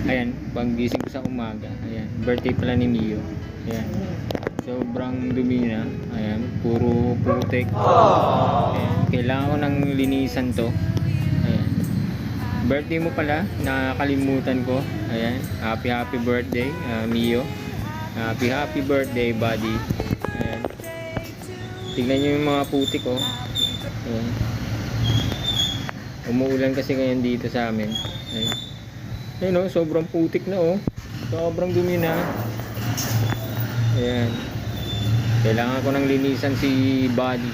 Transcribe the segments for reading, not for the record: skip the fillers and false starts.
Ayan, pag gising ko sa umaga, ayan, birthday pala ni Mio. Ayan, sobrang dumi na. Ayan, puro putik. Ayan, kailangan ko nang linisan to. Ayan, birthday mo pala, nakakalimutan ko. Ayan, happy birthday, Mio. Happy birthday, buddy. Ayan, tignan nyo yung mga putik, oh. Ayan, umuulan kasi ngayon dito sa amin. Ayan. Ayun, oh, sobrang putik na, oh. Sobrang dumi na. Ayan. Kailangan ko nang linisan si Buddy.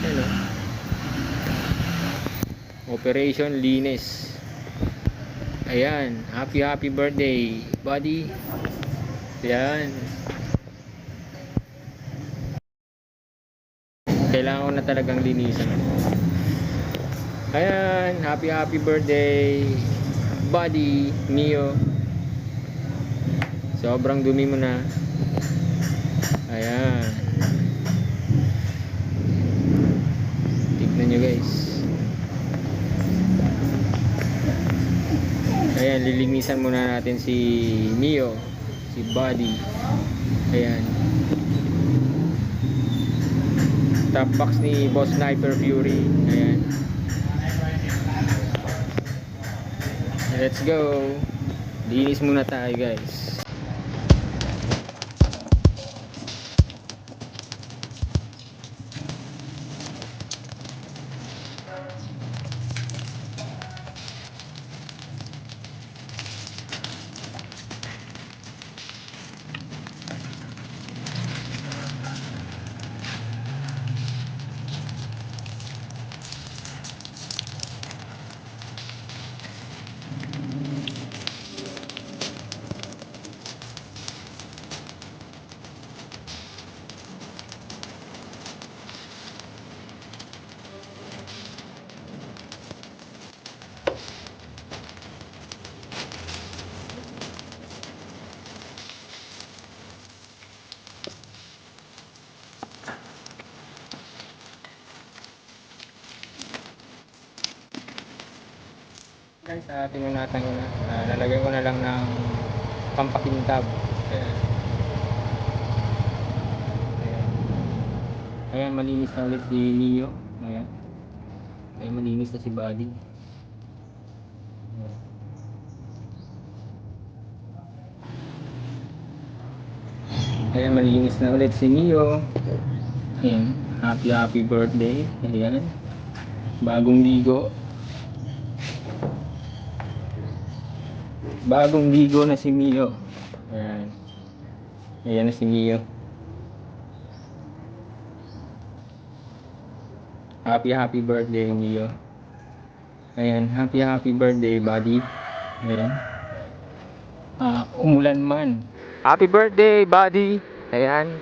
Ayan, oh. Operation Linis. Ayan. Happy birthday, Buddy. Ayan. Kailangan ko na talagang linisan. Ayan. Happy birthday, Buddy, Mio. Sobrang dumi mo na. Ayan. Tignan nyo, guys. Ayan, lilinisan muna natin si Mio, si Buddy. Ayan. Top box ni Boss Sniper Fury. Ayan. Let's go. Linis muna tayo, guys. Guys, tingnan natin yun. Lalagyan ko na lang ng pampakintab. Ayan. Ayan. Ayan, malinis na ulit si Neo. Ayan. Ayan, malinis na si Buddy. Ayan, malinis na ulit si Neo. Ayan, happy birthday. Ayan, bagong ligo. Bagong ligo na si Mio. Ayan. Ayan na si Mio. Happy birthday, Mio. Ayan, happy birthday, buddy. Ayan. Umulan man. Happy birthday, buddy. Ayan.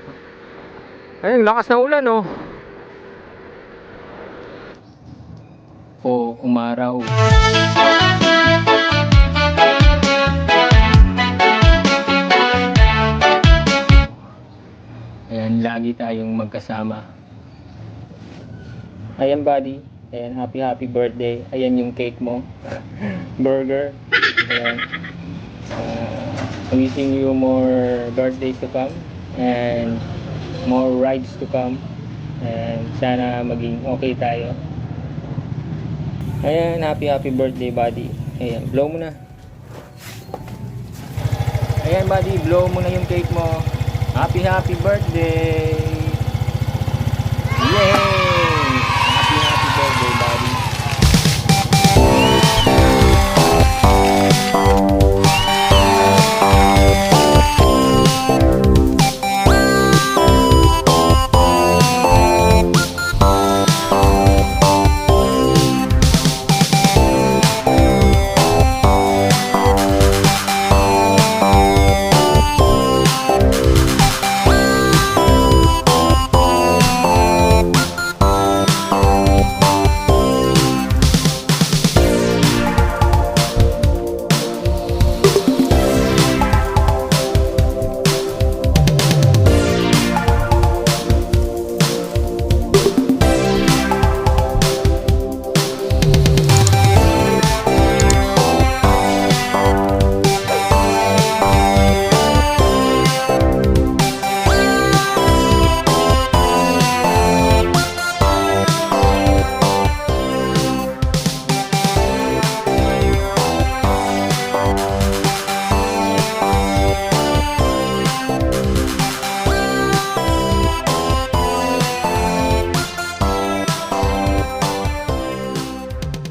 Ayan, lakas na ulan, oh. Oh, umaraw. Ayan, lagi tayong magkasama. Ayan, buddy. Ayan, happy birthday. Ayan yung cake mo. Burger. Ayan. Wishing you more birthdays to come and more rides to come. And sana maging okay tayo. Ayan, happy birthday, buddy. Ayan, blow mo na. Ayan, buddy, blow mo na yung cake mo. Happy birthday. Yay!